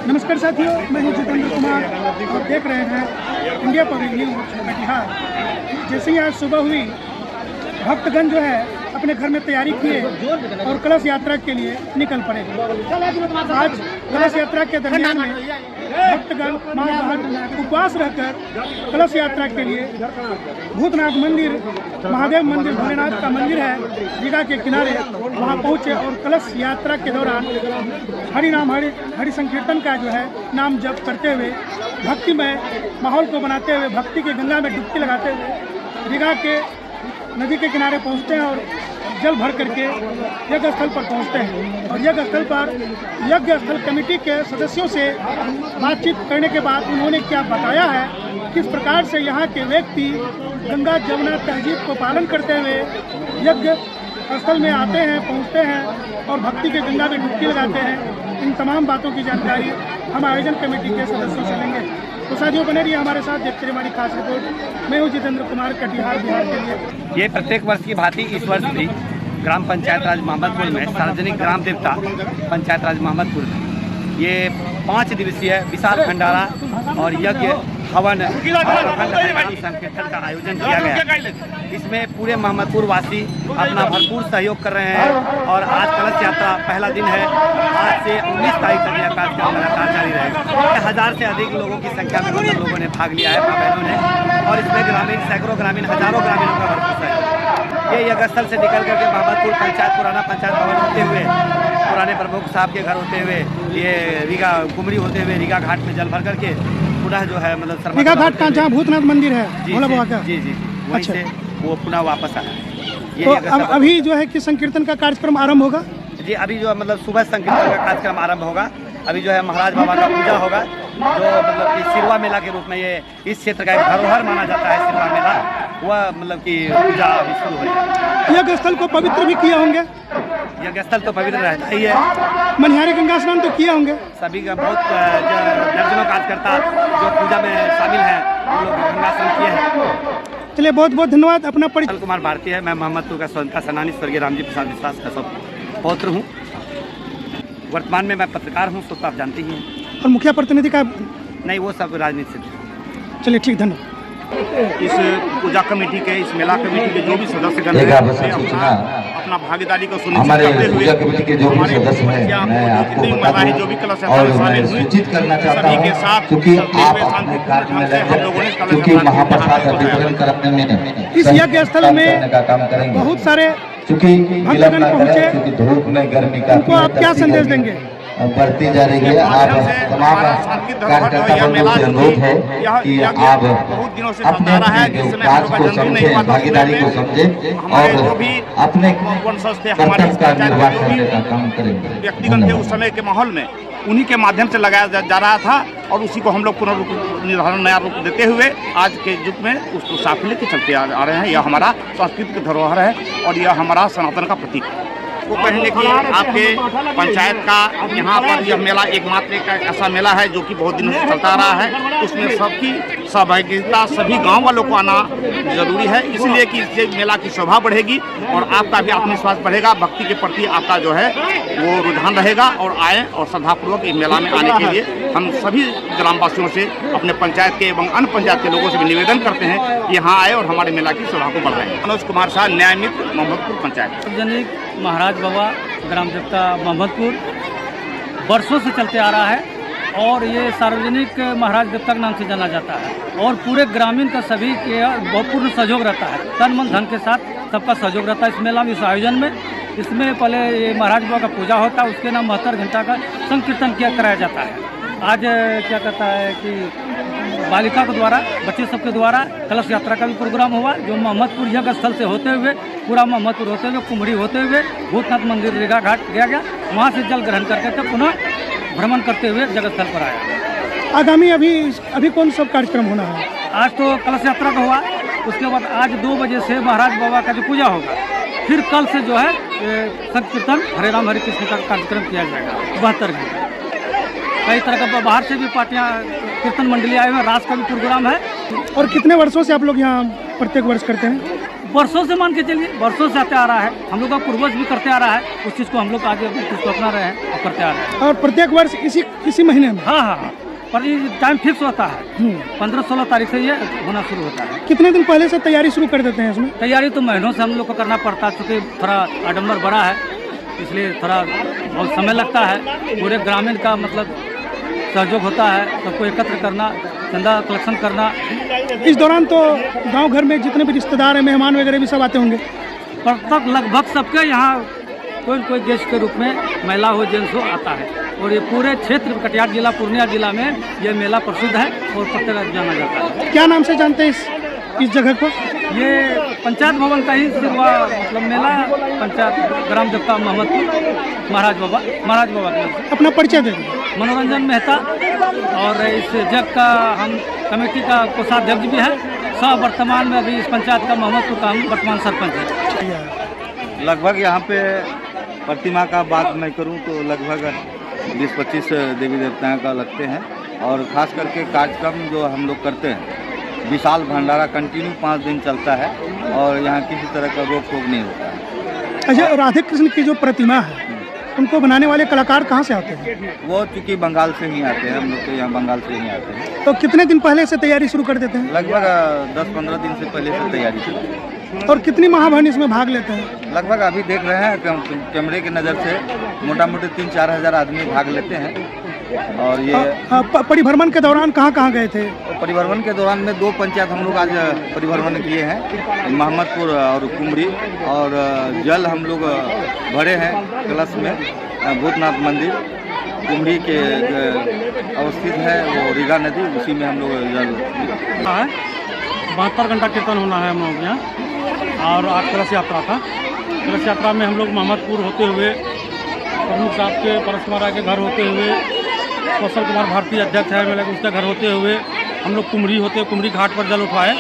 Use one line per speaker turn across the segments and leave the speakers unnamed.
नमस्कार साथियों, मैं हूं जितेंद्र कुमार और देख रहे हैं इंडिया पब्लिक न्यूज़ कटिहार। जैसे ही आज सुबह हुई, भक्तगण जो है अपने घर में तैयारी किए और कलश यात्रा के लिए निकल पड़े। आज कलश यात्रा के दरमियान में भक्तगण उपवास रहकर कलश यात्रा के लिए भूतनाथ मंदिर, महादेव मंदिर, भोलेनाथ का मंदिर है रीगा के किनारे, वहां पहुंचे और कलश यात्रा के दौरान हरि संकीर्तन का जो है नाम जप करते हुए भक्तिमय माहौल को बनाते हुए भक्ति के गंगा में डुबकी लगाते हुए रीगा के नदी के किनारे पहुंचते हैं और जल भर करके यज्ञ स्थल पर पहुंचते हैं। और यज्ञ स्थल पर यज्ञ स्थल कमेटी के सदस्यों से बातचीत करने के बाद उन्होंने क्या बताया है, किस प्रकार से यहाँ के व्यक्ति गंगा जमुना तहजीब को पालन करते हुए यज्ञ स्थल में आते हैं, पहुँचते हैं और भक्ति के गंगा में डुबकी लगाते हैं। इन तमाम बातों की जानकारी हम आयोजन कमेटी के सदस्यों से लेंगे। तो साथियों बने रहिए हमारे साथ, देखते रहिए हमारी खास रिपोर्ट। मैं हूँ जितेंद्र कुमार, कटिहार, बिहार के लिए।
ये प्रत्येक वर्ष की भांति इस वर्ष भी ग्राम पंचायत राज मोहम्मदपुर में सार्वजनिक ग्राम देवता पंचायत राज मोहम्मदपुर में ये 5 दिवसीय विशाल भंडारा और यज्ञ हवन संकीर्तन का आयोजन किया गया। इसमें पूरे मोहम्मदपुर वासी अपना भरपूर सहयोग कर रहे हैं और आज कलश यात्रा पहला दिन है। आज से 19 तारीख तक यह कार्यक्रम लगातार जारी रहेगा। 1000 से अधिक लोगों की संख्या में लोगों ने भाग लिया है, माँ बहनों ने, और इसमें ग्रामीण सैकड़ों ग्रामीण, हजारों ग्रामीणों का भरपूर सहयोग। ये यज्ञ स्थल से निकल करके मोहम्मदपुर पंचायत, पुराना पंचायत भवन होते हुए, पुराने प्रमुख साहब के घर होते हुए, ये रीगा कुमरी होते हुए रीगा घाट में जल भर करके पुनः जो है मतलब
रीगा घाट का जहाँ भूतनाथ मंदिर है भोला बाबा का,
जी वहीं
अच्छा।
से वो पुनः वापस आया।
तो अब अभी जो है कि संकीर्तन का कार्यक्रम आरंभ होगा
जी। अभी जो मतलब सुबह संकीर्तन का कार्यक्रम आरंभ होगा। अभी जो है महाराज बाबा का पूजा होगा, जो मतलब कि सिरवा मेला के रूप में ये इस क्षेत्र का एक धरोहर माना जाता है। सिरवा मेला वह मतलब कि पूजा अभी शुरू हो जाएगी।
यज्ञ स्थल को पवित्र भी किए होंगे?
यज्ञ स्थल तो पवित्र रहता ही है।
मनिहारी गंगा स्नान तो किए होंगे?
सभी का बहुत दर्जनों कार्यकर्ता जो पूजा में शामिल हैं वो लोग गंगा स्नान किए हैं।
चलिए, बहुत बहुत धन्यवाद। अपना परिचय?
कुमार भारती है। मैं मोहम्मदपुर का स्वतंत्रता सेनानी स्वर्गीय रामजी प्रसाद विश्वास का पौत्र हूँ। वर्तमान में मैं पत्रकार हूँ, तो आप जानते ही हैं।
और मुखिया प्रतिनिधि का?
नहीं, वो सब राजनीति से।
चलिए, ठीक, धन्यवाद।
इस पूजा कमेटी के, इस मेला कमेटी के जो भी सदस्यगण हैं, अपना भागीदारी को सुनिश्चित करते हुए हमारे जितनी महिलाएं जो भी कलश यात्रा में शामिल हुई, सभी के साथ हम लोगों ने
इस यज्ञ स्थल में बहुत सारे भक्तगण पहुँचे, उनको आप क्या संदेश देंगे?
बढ़ती जा रही है। आप तमाम कार्यकर्ताओं से अनुरोध है कि आप अपने काज को समझें, भागीदारी को समझें और अपने कर्तव्य का निर्वाह करने का काम करें।
व्यक्तिगत थे उस समय के माहौल में, उन्हीं के माध्यम से लगाया जा रहा था और उसी को हम लोग पुनर्निर्धारण नया रूप देते हुए आज के युग में उसको साथ लेके चलते आ रहे हैं। यह हमारा सांस्कृतिक धरोहर है और यह हमारा सनातन का प्रतीक है। वो कहेंगे कि आपके पंचायत का यहाँ पर यह मेला एकमात्र एक ऐसा मेला है जो कि बहुत दिनों से चलता आ रहा है। उसमें सबकी सहभागिता, सभी गांव वालों को आना जरूरी है, इसलिए कि इससे मेला की शोभा बढ़ेगी और आपका भी आत्मविश्वास बढ़ेगा। भक्ति के प्रति आपका जो है वो रुझान रहेगा और आए और श्रद्धापूर्वक इस मेला में आने के लिए हम सभी ग्रामवासियों से, अपने पंचायत के एवं अन्य पंचायत के लोगों से भी निवेदन करते हैं कि यहाँ आए और हमारे मेला की शोभा को बढ़ाएं। मनोज कुमार शाह, न्याय मित्र, मोहम्मदपुर पंचायत।
सार्वजनिक महाराज बाबा ग्राम देवता मोहम्मदपुर वर्षों से चलते आ रहा है और ये सार्वजनिक महाराज देवता के नाम से जाना जाता है और पूरे ग्रामीण का सभी के बहुत पूर्ण सहयोग रहता है। तन मन धन के साथ सबका सहयोग रहता है इस मेला में, इस आयोजन में। इसमें पहले ये महाराज बाबा का पूजा होता है, उसके नाम 72 घंटा का संकीर्तन कराया जाता है। आज क्या कहता है कि बालिका के द्वारा, बच्चे सबके द्वारा कलश यात्रा का भी प्रोग्राम हुआ, जो मोहम्मदपुर यज्ञ स्थल से होते हुए, पूरा मोहम्मदपुर होते हुए, कुमरी होते हुए भूतनाथ मंदिर रीगा घाट गया गया, वहाँ से जल ग्रहण करके पुनः भ्रमण करते हुए जगत स्थल पर आया।
आगामी अभी कौन सब कार्यक्रम होना है?
आज तो कलश यात्रा का हुआ, उसके बाद आज 2 बजे से महाराज बाबा का जो पूजा होगा, फिर कल से जो है संकीर्तन हरे राम हरे कृष्ण का कार्यक्रम किया जाएगा 72 घंटे। कई तरह का बाहर से भी पार्टियां, कीर्तन मंडली आए हुए हैं, रास का भी प्रोग्राम है।
और कितने वर्षों से आप लोग यहाँ प्रत्येक वर्ष करते हैं?
वर्षों से मान के चलिए, वर्षों से आते आ रहा है, हम लोग का पूर्वज भी करते आ रहा है, उस चीज़ को हम लोग आगे उसको अपना रहे हैं और करते आ रहे हैं।
और प्रत्येक वर्ष इसी महीने में?
हाँ हाँ हाँ, पर ये टाइम फिक्स होता है, 15-16 तारीख से ये होना शुरू होता है।
कितने दिन पहले से तैयारी शुरू कर देते हैं इसमें?
तैयारी तो महीनों से हम लोग को करना पड़ता है, क्योंकि थोड़ा आडम्बर बड़ा है, इसलिए थोड़ा बहुत समय लगता है। पूरे ग्रामीण का मतलब सहयोग होता है, सबको एकत्र करना, चंदा कलेक्शन करना।
इस दौरान तो गांव घर में जितने भी रिश्तेदार हैं, मेहमान वगैरह भी सब आते होंगे?
पर लगभग सबके यहाँ कोई न कोई गेस्ट के रूप में, महिला हो जेंट्स हो, आता है। और ये पूरे क्षेत्र कटिहार जिला, पूर्णिया जिला में ये मेला प्रसिद्ध है और प्रत्येक जाना जाता है।
क्या नाम से जानते हैं इस जगह को?
ये पंचायत भवन का ही सिर्फ मतलब मेला, पंचायत ग्राम देवता मोहम्मदपुर महाराज बाबा के नाम से।
अपना परिचय दे दीजिए।
मनोरंजन मेहता, और इस जग का हम कमेटी का कोषाध्यक्ष भी है। सब वर्तमान में अभी इस पंचायत का मोहम्मदपुर का हम वर्तमान सरपंच है।
लगभग यहाँ पे प्रतिमा का बात मैं करूँ तो लगभग 20-25 देवी देवताओं का लगते हैं, और ख़ास करके कार्यक्रम जो हम लोग करते हैं, विशाल भंडारा कंटिन्यू 5 दिन चलता है, और यहाँ किसी तरह का रोक टोक नहीं होता है।
अच्छा, राधे कृष्ण की जो प्रतिमा है, उनको बनाने वाले कलाकार कहाँ से आते हैं?
वो चूँकि बंगाल से ही आते हैं, हम लोग तो यहाँ बंगाल से ही आते हैं।
तो कितने दिन पहले से तैयारी शुरू कर देते हैं?
लगभग 10-15 दिन से पहले से तैयारी चल रही है।
और कितनी महाबहन इसमें भाग लेते हैं?
लगभग अभी देख रहे हैं कैमरे की नज़र से मोटा मोटी 3-4 हज़ार आदमी भाग लेते हैं। और ये
परिभ्रमण के दौरान कहाँ कहाँ गए थे?
परिभ्रमण के दौरान में 2 पंचायत हम लोग आज परिभ्रमण किए हैं, मोहम्मदपुर और कुमरी, और जल हम लोग भरे हैं कलश में। भूतनाथ मंदिर कुमरी के अवस्थित है, वो रीगा नदी, उसी में हम लोग जल
72 घंटा कीर्तन होना है हम लोग यहाँ। और आज कलश यात्रा था। कलश यात्रा में हम लोग मोहम्मदपुर होते हुए, प्रमुख साहब के परस महाराज के घर होते हुए, कौशल कुमार भारती अध्यक्ष है मेले, उसके घर होते हुए हम लोग कुमरी घाट पर जल उठवाए,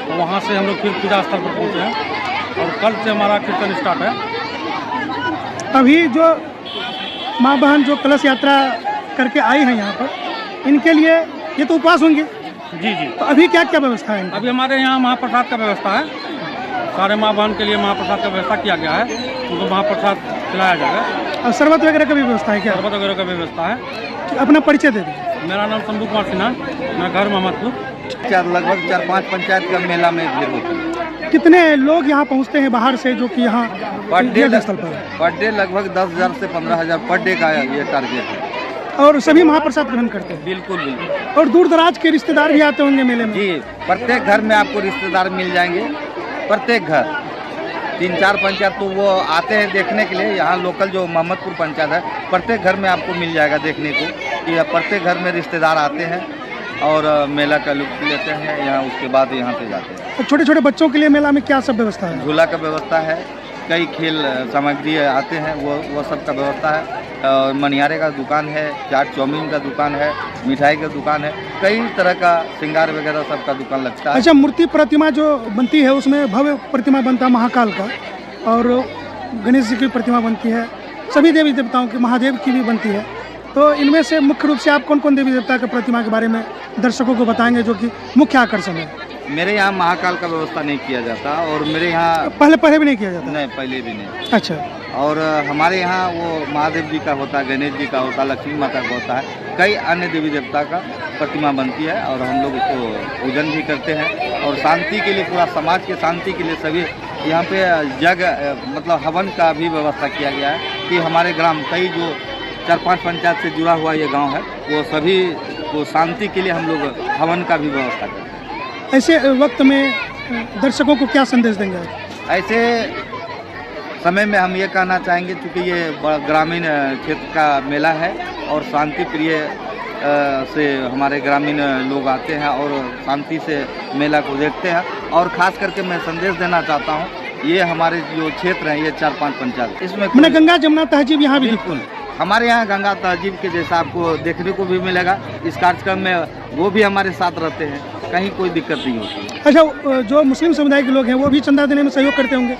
और वहाँ से हम लोग फिर पूजा स्थल पर पहुँचे हैं, और कल से हमारा कीर्तन स्टार्ट है।
अभी जो माँ बहन जो कलश यात्रा करके आई हैं यहाँ पर, इनके लिए ये तो उपवास होंगे?
जी जी।
तो अभी क्या क्या व्यवस्था है?
अभी हमारे यहाँ महाप्रसाद का व्यवस्था है, सारे माँ बहन के लिए महाप्रसाद का व्यवस्था किया गया है, उनको महाप्रसाद खिलाया जाएगा।
और शरबत वगैरह का भी व्यवस्था है क्या?
शरबत वगैरह का व्यवस्था है।
अपना परिचय दे दीजिए।
मेरा नाम शंभू कुमार सिन्हा, मैं घर मोहम्मदपुर।
लगभग 4-5 पंचायत का मेला में भीड़ होती है।
कितने लोग यहाँ पहुँचते हैं बाहर से, जो कि यहाँ
पर
स्थल पर?
डे लगभग 10,000 से 15,000 पर डे का ये टारगेट है।
और सभी महाप्रसाद ग्रहण करते हैं?
बिल्कुल बिल्कुल।
और दूर दराज के रिश्तेदार भी आते होंगे मेले में?
जी, प्रत्येक घर में आपको रिश्तेदार मिल जाएंगे, प्रत्येक घर। 3-4 पंचायत तो वो आते हैं देखने के लिए। यहाँ लोकल जो मोहम्मदपुर पंचायत है, प्रत्येक घर में आपको मिल जाएगा देखने को कि प्रत्येक घर में रिश्तेदार आते हैं और मेला का लुत्फ लेते हैं। यहाँ उसके बाद यहाँ पे जाते हैं।
छोटे छोटे बच्चों के लिए मेला में क्या सब व्यवस्था है?
झूला का व्यवस्था है, कई खेल सामग्री आते हैं, वो सब का व्यवस्था है। और मनिहारे का दुकान है, चाट चाउमीन का दुकान है, मिठाई का दुकान है, कई तरह का श्रृंगार वगैरह सब का दुकान लगता है।
अच्छा, मूर्ति प्रतिमा जो बनती है उसमें भव्य प्रतिमा बनता है महाकाल का, और गणेश जी की प्रतिमा बनती है, सभी देवी देवताओं की, महादेव की भी बनती है। तो इनमें से मुख्य रूप से आप कौन कौन देवी देवता के प्रतिमा के बारे में दर्शकों को बताएंगे, जो कि मुख्य आकर्षण है?
मेरे यहाँ महाकाल का व्यवस्था नहीं किया जाता, और मेरे यहाँ
पहले भी नहीं किया जाता?
नहीं, पहले भी नहीं।
अच्छा।
और हमारे यहाँ वो महादेव जी का होता है, गणेश जी का होता है, लक्ष्मी माता का होता है, कई अन्य देवी देवता का प्रतिमा बनती है, और हम लोग उसको पूजन भी करते हैं। और शांति के लिए, पूरा समाज के शांति के लिए सभी यहाँ पे मतलब हवन का भी व्यवस्था किया गया है कि हमारे ग्राम कई जो 4-5 पंचायत से जुड़ा हुआ ये गांव है, वो सभी को शांति के लिए हम लोग हवन का भी व्यवस्था करते हैं।
ऐसे वक्त में दर्शकों को क्या संदेश देंगे?
ऐसे समय में हम ये कहना चाहेंगे, चूँकि ये ग्रामीण क्षेत्र का मेला है, और शांति प्रिय से हमारे ग्रामीण लोग आते हैं और शांति से मेला को देखते हैं। और ख़ास करके मैं संदेश देना चाहता हूँ, ये हमारे जो क्षेत्र हैं, ये 4-5 पंचायत, इसमें
मैंने गंगा जमुना तहजीब यहाँ भी
बिल्कुल हमारे यहाँ गंगा तहजीब के जैसा आपको देखने को भी मिलेगा। इस कार्यक्रम में वो भी हमारे साथ रहते हैं, कहीं कोई दिक्कत नहीं होती।
अच्छा, जो मुस्लिम समुदाय के लोग हैं वो भी चंदा देने में सहयोग करते होंगे?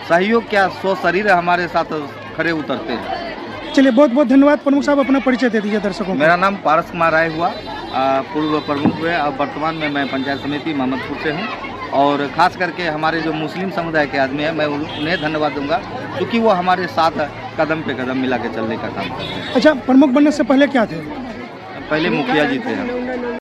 सहयोग क्या, 100 शरीर हमारे साथ खड़े उतरते हैं।
चलिए, बहुत बहुत धन्यवाद। प्रमुख साहब, अपना परिचय दे दीजिए दर्शकों को।
मेरा नाम पारस कुमार राय हुआ, पूर्व प्रमुख हुए, और वर्तमान में मैं पंचायत समिति मोहम्मदपुर से हूँ। और ख़ास करके हमारे जो मुस्लिम समुदाय के आदमी हैं, मैं उन्हें धन्यवाद दूंगा क्योंकि वो हमारे साथ कदम पे कदम मिला के चलने का काम करते हैं।
अच्छा, प्रमुख बनने से पहले क्या थे?
पहले मुखिया जी थे हम।